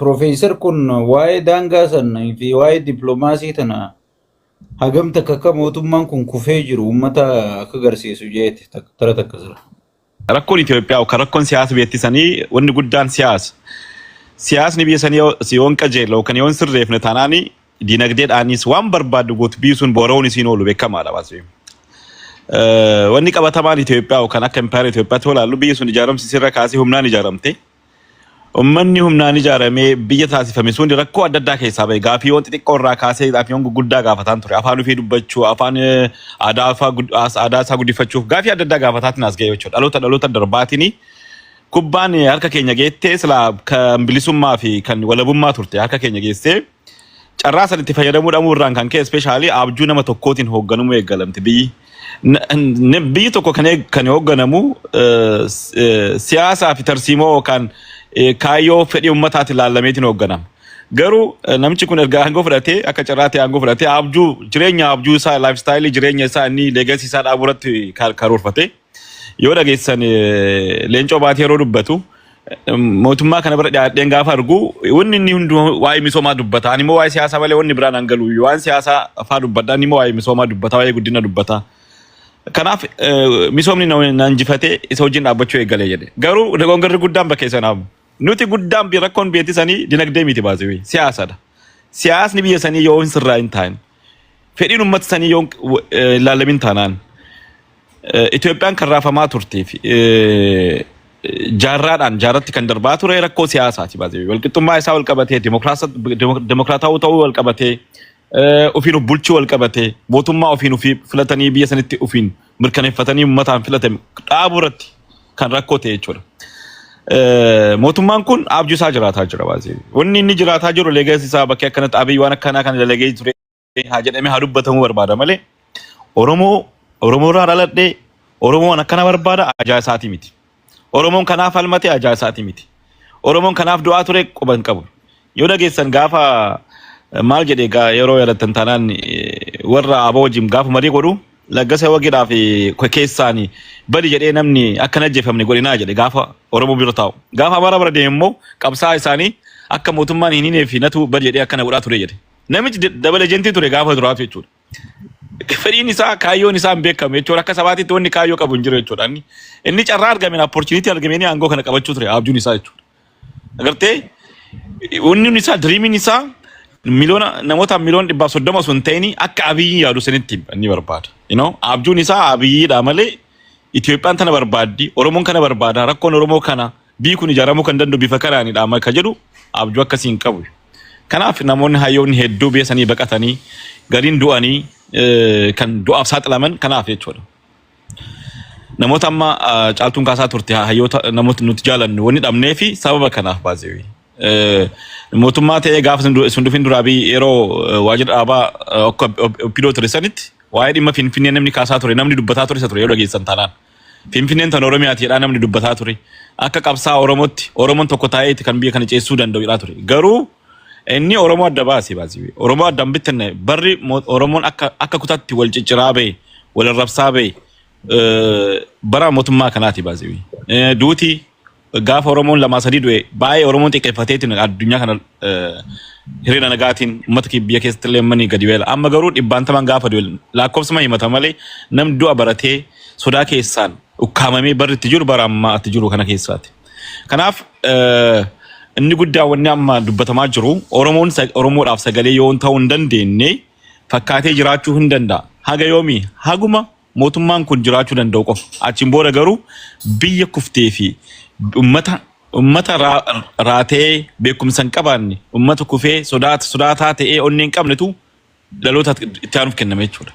Professor kun waa'ee daangaa sana fi waa'ee dippiloomaasii tana hagam takka mootummaan kun kufee jiru uummata akka agarsiisu jeeti tara takka jira. Rakkoon Itoophiyaa kan rakkoon siyaasa beettisanii wanni guddaan siyaasa. Siyaasni biyya sanii yoon qajeeloo kan yoon sirreefne taanaani dinagdeedhaanis waan barbaadu gootu biisuun booroon isiin oolu beekamaadha baasee. Wanni qabatamaan Itoophiyaa kan akka impaayera Itoophiyaatti olaallu biyya sun ijaaramsiisirra kaasee humnaan ijaaramte. Ummanni humnaan ijaaramee biyya taasifame sun rakkoo adda addaa keessaa bahe gaafii wanti xiqqoo irraa kaasee gaafii guddaa gaafataan ture afaan ofii dubbachuu afaan aadaa isaa guddifachuuf gaafii adda addaa gaafataatiin as ga'e jechuudha dhaloota darbaatini kubbaan harka keenya geettee sila kan bilisummaa fi kan walabummaa turte harka keenya geessee carraa sanitti fayyadamuu dhamuurraan kan ka'e ispeeshaalii abjuu nama tokkootiin hoogganamuu eeggalamte biyyi tokko kan hoogganamu siyaasaa fi tarsiimoo kan kaayyoo fedhii ummataatti ilaalameetiin hoogganama. Garuu namichi kun erga aangoo fudhatee akka carraatee aangoo fudhatee jireenya abjuu isaa lifestyle jireenya isaa inni legacy isaa dhaaburatti karoorfate yoo dhageessan leencoo baatee yeroo dubbatu mootummaa kana bira dhiyaadheen gaafa argu wanni inni hundu waa'ee misoomaa dubbata ani immoo waa'ee siyaasaa malee wanni biraan hangalu waan siyaasaa afaa dubbadha inni immoo waa'ee misoomaa dubbata waa'ee guddina dubbata. Kanaaf misoomni na injifatee isa wajjin dhaabbachuu eegalee jedhe. Garuu dogongarri guddaan bakkee sanaamu. Nuti guddaan rakkoon beettisanii dinagdee miti baasee siyaasadha. Siyaasni biyya sanii yoo hin sirraa hin taane fedhiin uummata sanii yoo ilaalamin taanaan Itoophiyaan kan raafamaa turteef jaarratti kan darbaa ture rakkoo siyaasaati baasee walqixxummaa isaa wal qabatee demokraataawuu ta'uu wal qabatee ofiin bulchuu wal qabatee mootummaa ofiin filatanii biyya sanitti ofiin mirkaneeffatanii uummataan filatame dhaaburratti kan rakkoo ta'e jechuudha. Mootummaan kun abjuu isaa jiraataa jira baasee wanni inni jiraataa jiru leegasi isaa bakkee akkanatti Abiy waan akkanaa kan dalagee ture haa jedhamee haa dubbatamuu barbaada malee Oromoo irraa dhaladhee Oromoon akkana barbaada ajaa isaatii miti. Oromoon kanaaf falmate ajaa isaatii miti. Oromoon kanaaf du'aa ture quban qabu. Yoo dhageessan gaafa maal jedhee yeroo yaadatan taanaan warra aboo wajjin gaafa marii godhu laggasa wagiidhaaf keessaanii badi jedhee namni akka najjeefamne godhinaa jedhe gaafa Oromoo bira taa'u. Gaafa Amaara bira deemu immoo qabsaa isaanii akka mootummaan hin hineef natu badi jedhee akkana godhaa ture jedhe. Namichi dabala jentii ture gaafa duraatu jechuudha. Fedhiin isaa kaayyoon isaa hin beekamu jechuudha akka sabaatitti wanni kaayyoo qabu hin jiru jechuudha. Inni carraa argameen opportunity argameen aangoo kana qabachuu ture abjuun isaa jechuudha. Agartee wanni isaa dreamiin isaa namoota miliyoona 130 sun ta'ini akka Abiyyi yaadu sanitti inni barbaada. Abjuun isaa Abiyyiidha malee Itoophiyaan tana barbaaddi Oromoon kana barbaada rakkoon Oromoo kana biyyi kun ijaaramuu kan danda'u bifa kanaanidha amma ka jedhu abjuu akkasiin qabu. Kanaaf namoonni hayyoonni hedduu biyya sanii baqatanii gariin du'anii kan du'aaf saaxilaman kanaaf jechuudha. Namoota amma caaltuun kaasaa turte hayyoota namoota nuti jaalannu wanni dhabnee fi sababa kanaaf baasee. Mootummaa ta'ee gaafa sun dhufin duraa yeroo waajjira dhaabaa oppidoo ture sanitti waa'ee dhimma Finfinnee namni kaasaa ture namni dubbataa ture ture yoo dhageessan taanaan. Finfinneen tan Oromiyaati jedhaa namni dubbataa ture. Akka qabsaa Oromootti Oromoon tokko taa'eeti kan biyya kana ceessuu danda'u jedhaa ture. Garuu inni Oromoo adda baasee Oromoo adda hin bittinne barri Oromoon akka kutaatti wal cicciraa bahe wal arrabsaa bahe bara mootummaa kanaati baasee. Duuti gaafa Oromoon lama sadii du'e baay'ee Oromoon xiqqeeffateetiin addunyaa kana hiriira nagaatiin uummata biyya keessatti illee manii gadi beela. Amma garuu dhibbaantamaan gaafa du'e lakkoofsuma himata malee namni du'a baratee sodaa keessaan ukkaamamee barri itti jiru bara ammaa itti jiru kana keessaati. Kanaaf inni guddaa wanni amma dubbatamaa jiru Oromoodhaaf sagalee yoo ta'uu hin dandeenye fakkaatee jiraachuu hin danda'a. Haga yoomii haguma mootummaan kun jiraachuu danda'u qofa. Achiin booda garuu biyya kuftee fi ummata raatee beekumsa hin qabaanne ummata kufee sodaataa ta'ee onnee hin qabnetu dhaloota itti aanuuf kenname jechuudha.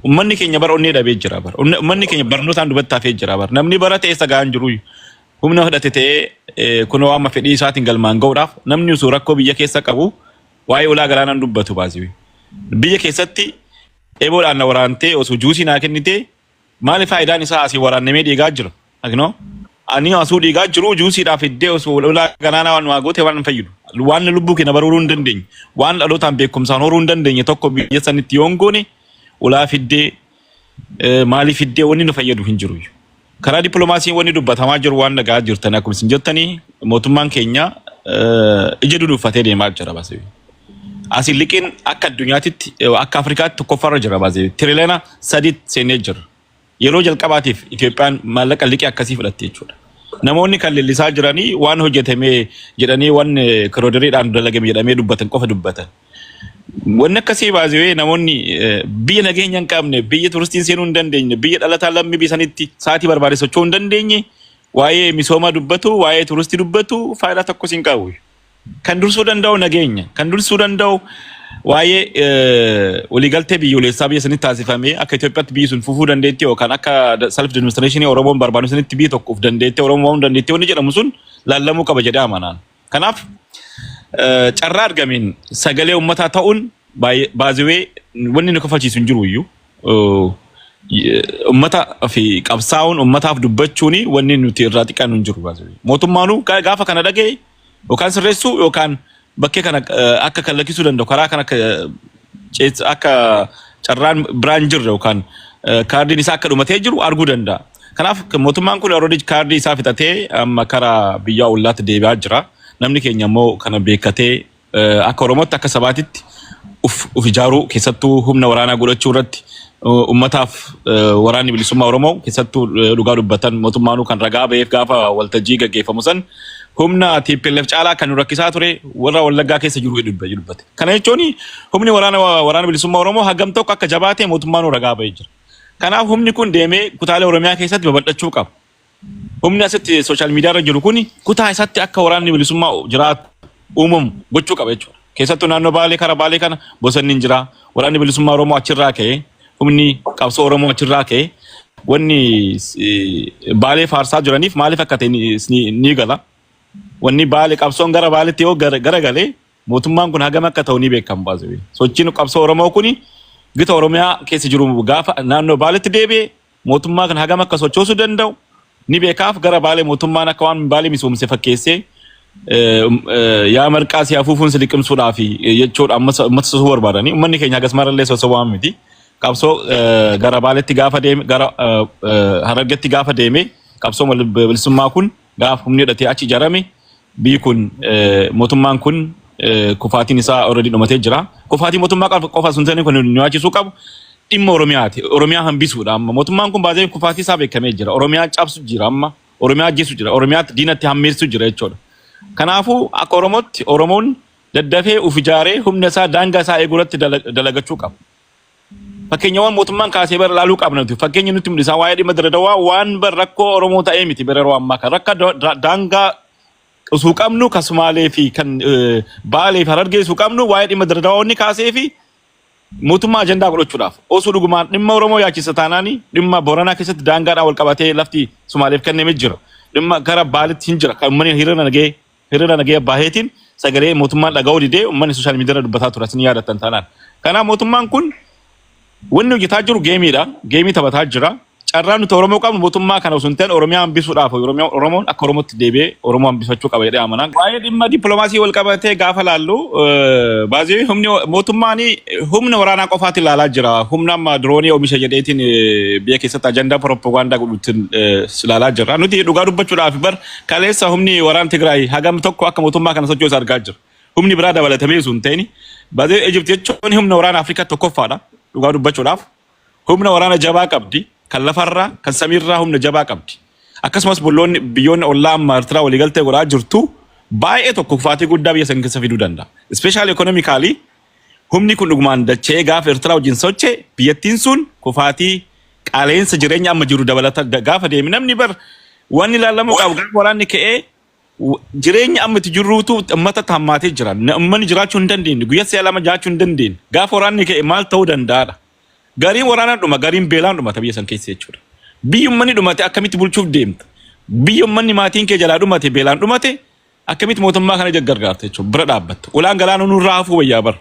Ummanni keenya bara onnee dhabee jira bara. Ummanni keenya barnootaan dubattaafee jira bara. Namni barate eessa gahaan jiru humna fudhate ta'ee kunoo amma fedhii isaatiin galmaan ga'uudhaaf namni osoo rakkoo biyya keessa qabu waa'ee ulaa galaanaan dubbatu baasee. Biyya keessatti eeboodhaan na waraantee osoo juusii naa kennitee maali faayidaan isaa asii waraannamee dhiigaa jira. Ani asuu dhiigaa jiru juusiidhaaf iddee osoo ulaa galaanaa waan waa goote waan hin fayyidu. Waan lubbuu keenya baruu hin dandeenye waan dhalootaan beekumsaan horuu hin dandeenye tokko biyya sanitti yoon goone ulaa fiddee maaliif fiddee wanni nu fayyadu hin jiru. Karaa dippiloomaasiin wanni dubbatamaa jiru waan nagaa jirtan akkuma isin jettanii mootummaan keenya ija dunuuffatee deemaa jira baasee. Asii liqiin akka addunyaatitti akka Afrikaatti tokkoffaarra jira baasee. Tiriliyoona 3 seenee jira. Yeroo jalqabaatiif Itoophiyaan maallaqa liqii akkasii fudhattee jechuudha. Namoonni kan leellisaa jiranii waan hojjetame jedhanii waan kiroodiriidhaan dalagame jedhamee dubbatan qofa dubbatan. Wanni akkasii baasee namoonni biyya nageenya hin qabne, biyya turistiin seenuu hin dandeenye, biyya dhalataa lammii biyyanitti sa'aatii barbaade socho'uu hin dandeenye, waa'ee misooma dubbatu, waa'ee turistii dubbatu faayidaa tokkos hin qabu. Kan dursuu danda'u nageenya, kan dursuu danda'u waa'ee waliigaltee biyyoolessaa biyya sanitti taasifamee akka Itoophiyaatti biyyi sun fufuu dandeetti yookaan akka self administration Oromoon barbaadu sanitti biyya tokkoof dandeetti Oromoon dandeetti wanni jedhamu sun laallamuu qaba jedhee amanaan. Kanaaf carraa argameen sagalee uummataa ta'uun baazewee wanni nu kafalchiisu hin jiru iyyuu uummata fi qabsaa'uun uummataaf dubbachuuni wanni nuti irraa xiqqaan hin jiru baazewee. Mootummaanuu gaafa kana dhagee yookaan sirreessuu yookaan bakkee kana akka kallakkisuu danda'u karaa kana akka carraan biraan jirre yookaan kaardiin isaa akka dhumatee jiru arguu danda'a. Kanaaf mootummaan kun already kaardii isaa fixatee amma karaa biyya ollaatti deebi'aa jira. Namni keenya immoo kana beekatee akka Oromootti akka sabaatitti uf ijaaruu keessattuu humna waraanaa godhachuu irratti uummataaf waraanni bilisummaa Oromoo keessattuu dhugaa dubbatan mootummaanuu kan ragaa ba'eef gaafa waltajjii gaggeeffamu san humna TPLF caalaa kan rakkisaa ture warra Wallaggaa keessa jiru dubbate. Kana jechuun humni waraana bilisummaa Oromoo hagam tokko akka jabaatee mootummaanuu ragaa ba'ee jira. Kanaaf humni kun deemee kutaalee Oromiyaa keessatti babal'achuu qaba. Humni asitti sooshaal miidiyaa irra jiru kuni kutaa isaatti akka waraanni bilisummaa jiraatu uumamu gochuu qaba jechuudha. Keessattuu naannoo Baalee kara Baalee kana bosonni hin jira. Waraanni bilisummaa Oromoo achirraa ka'ee humni qabsoo Oromoo achirraa ka'ee wanni Baalee faarsaa jiraniif maaliif akka ta'e ni gala. Wanni Baalee qabsoon gara Baaleetti yoo garagalee mootummaan kun hagam akka ta'u ni beekama baasee. Sochiin qabsoo Oromoo kuni gita Oromiyaa keessa jiru gaafa naannoo Baaleetti deebi'ee mootummaa kan hagam akka sochoosuu danda'u ni beekaaf gara Baalee mootummaan akka waan Baalee misoomse fakkeessee yaa marqaa si afuufuun si liqimsuudhaaf jechuudha amma sosoo barbaadanii uummanni keenya hagas marallee sosoo waan miti. Qabsoo gara Baaleetti gaafa deeme gara Harargeetti gaafa deeme qabsoo bilisummaa kun gaafa humni hidhatee achi ijaarame biyyi kun mootummaan kun kufaatiin isaa already dhumatee jira. Kufaatii mootummaa qofa sun ta'anii kun nyaachisuu qabu dhimma Oromiyaati. Oromiyaa hambisuudha amma mootummaan kun baay'ee kufaatii isaa beekamee jira. Oromiyaa cabsu jira amma. Oromiyaa ajjeesu jira. Oromiyaatti diinatti hammeessu jira jechuudha. Kanaafuu akka Oromootti Oromoon daddafee uf ijaaree humna isaa daangaa isaa eeguurratti dalagachuu qaba. Fakkeenyawwan mootummaan kaasee bara laaluu qabna nuti. Fakkeenya nuti mul'isaa waa'ee dhimma Dirredawaa waan bar rakkoo Oromoo ta'ee miti bara yeroo ammaa kan rakka daangaa usuu qabnu kan Sumaalee fi kan Baalee fi Harargee usuu qabnu waa'ee dhimma Dirredawaa inni kaasee fi mootummaa ajandaa godhachuudhaaf osoo dhugumaan dhimma Oromoo yaachisa taanaanii dhimma Booranaa keessatti daangaadhaan wal qabatee lafti Sumaaleef kennamee jira. Dhimma gara Baaleetti hin jira kan uummanni hiriira nagee baaheetiin sagalee mootummaan dhaga'uu didee uummanni sooshaal miidiyaa dubbataa ture isin yaadattan taanaan. Kanaaf mootummaan kun wanni hojjetaa jiru geemiidha. Geemii taphataa jira. Carraan nuti Oromoo qabnu mootummaa kana osoo hin ta'in Oromiyaa hambisuudhaaf Oromoon akka Oromootti deebi'ee Oromoo hambifachuu qaba jedhee amanaan. Waa'ee dhimma dippiloomaasii wal qabatee gaafa laallu baay'ee humni mootummaan humna waraanaa qofaatti ilaalaa jira. Humna amma diroonii oomisha jedheetiin biyya keessatti ajandaa propagaandaa godhuutiin ilaalaa jira. Nuti dhugaa dubbachuudhaaf bar kaleessa humni waraana Tigraay hagam tokko akka mootummaa kana sochoosu argaa jira. Humni biraa dabalatamee osoo hin ta'in baay'ee Ijipti jechuun humna waraana Afrikaa tokkoffaadha. Dhugaa dubbachuudhaaf humna waraana jabaa qabdi. Kan lafarraa kan samiirraa humna jabaa qabdi. Akkasumas biyyoonni ollaa amma Eertiraa waliigaltee godhaa jirtu baay'ee tokko kufaatii guddaa biyya san keessa fiduu danda'a. Especially economically humni kun dhugumaan dachee gaafa Eertiraa wajjin sochee biyyattiin sun kufaatii qaaleensa jireenya amma jiru dabalata gaafa deemi namni bar waan ilaalamu qabu gaafa waraanni ka'ee jireenya amma itti jirruutu uummata hammaatee jira. Uummanni jiraachuu hin dandeenye guyyaa si'a lama jiraachuu hin dandeenye gaafa waraanni ka'e maal ta'uu danda'aadha. Gariin waraanaa dhuma gariin beelaan dhumata biyya san keessa jechuudha. Biyyi uummanni dhumate akkamitti bulchuuf deemta? Biyyi uummanni maatiin kee jalaa dhumate beelaan dhumate akkamitti mootummaa kana gargaarta jechuudha. Bira dhaabbatta. Ulaan galaana nurraa hafuu wayyaa bar.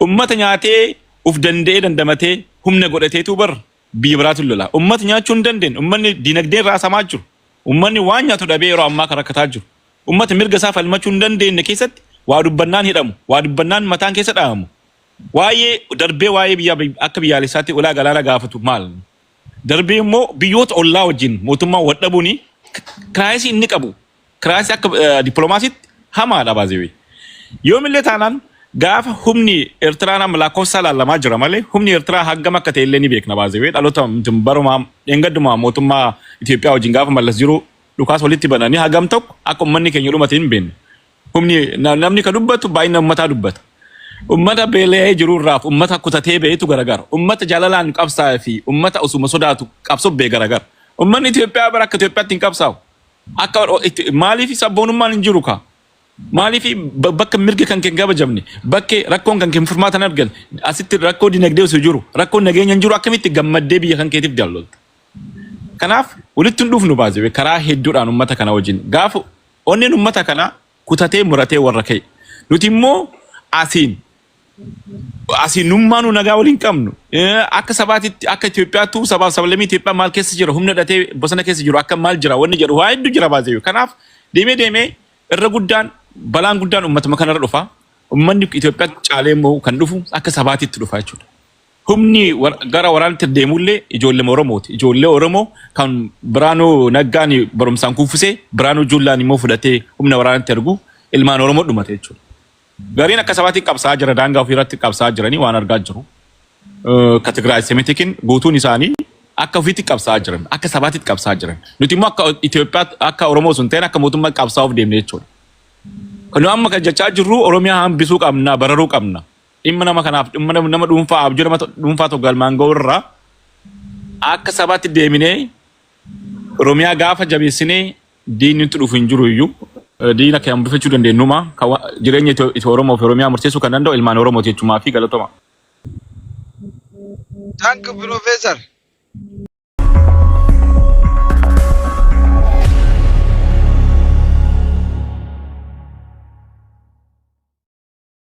Uummata nyaatee uf danda'ee dandamatee humna godhateetu bar biyya biraatu lola. Uummata nyaachuu hin dandeenye. Uummanni dinagdee raasamaa jiru. Uummanni waan nyaatu dhabee yeroo ammaa kan rakkataa jiru. Uummata mirga isaa falmachuu hin dandeenye keessatti waa dubbannaan hidhamu. Waa dubbannaan mataan keessa dhaamu. Waa'ee darbee waa'ee biyya akka biyyaalessaatti ulaa galaana gaafatu maal? Darbee immoo biyyoota ollaa wajjin mootummaan wadhabuuni kiraayisii inni qabu. Kiraayisii akka dippiloomaasiitti hamaadha baazeewi. Yoomillee taanaan gaafa humni Eertiraa nama lakkoofsa lallamaa jira malee humni Eertiraa haggam akka ta'e illee ni beekna baazeewi. Dhaloota baruma dheengaddumaa mootummaa Itoophiyaa wajjin gaafa mallas jiru dhukaas walitti bananii hagam tokko akka uummanni keenya dhumate hin beekne. Humni namni ka dubbatu baay'ina uummataa dubbata. Ummata beelee jiru irraaf ummata kutatee beetu garagara. Ummata jaalalaan qabsaa fi ummata osuma sodaatu qabsoo bee garagara. Ummanni Itoophiyaa bara akka Itoophiyaatti hin qabsaa'u. Akka maaliif sabboonummaan hin jiru ka? Maaliif bakka mirga kan keen kabajamne bakka rakkoon kan keen furmaatan argan asitti rakkoo dinagdee osoo jiru rakkoon nageenya hin jiru akkamitti gammaddee biyya kan keetiif jaallotta. Kanaaf walitti hin dhufnu baazee karaa hedduudhaan ummata kana wajjin gaafa onneen ummata kana kutatee muratee warra ka'e. Nuti immoo asiin nummaanu nagaa waliin qabnu akka sabaatitti akka Itoophiyaatu sabaaf sablamii Itoophiyaa maal keessa jira humna dhatee bosona keessa jiru akka maal jira wanni jedhu waa hedduu jira baazee. Kanaaf deemee irra guddaan balaan guddaan uummatuma kanarra dhufa. Uummanni Itoophiyaa caalee immoo kan dhufu akka sabaatitti dhufa jechuudha. Humni gara waraanatti deemullee ijoollee Oromooti. Ijoollee Oromoo kan Biraanuu Naggaan barumsaan kuufisee Biraanuu Juullaan immoo fudhatee humna waraanatti ergu ilmaan Oromoo dhumate jechuudha. Gariin akka sabaatitti qabsaa jira daangaa ofiirratti qabsaa jiranii waan argaa jiru. Ka Tigraay Semitikiin guutuun isaanii akka ofiitti qabsaa jiran akka sabaatitti qabsaa jiran. Nuti immoo akka Itoophiyaa akka Oromoo sun ta'een akka mootummaa qabsaa of deemne jechuudha. Kan amma kan jechaa jirru Oromiyaa hambisuu qabna bararuu qabna. Dhimma nama kanaaf dhimma nama dhuunfaa abjuu nama dhuunfaa tokko galmaan ga'u irraa akka sabaatti deeminee Oromiyaa gaafa jabeessinee diinni itti dhufu hin jiru iyyuu. Diina kan hambifachuu dandeenyuma jireenya Oromoo fi Oromiyaa murteessuu kan danda'u ilmaan Oromoo jechuumaa fi galatoma. Danke, Professor.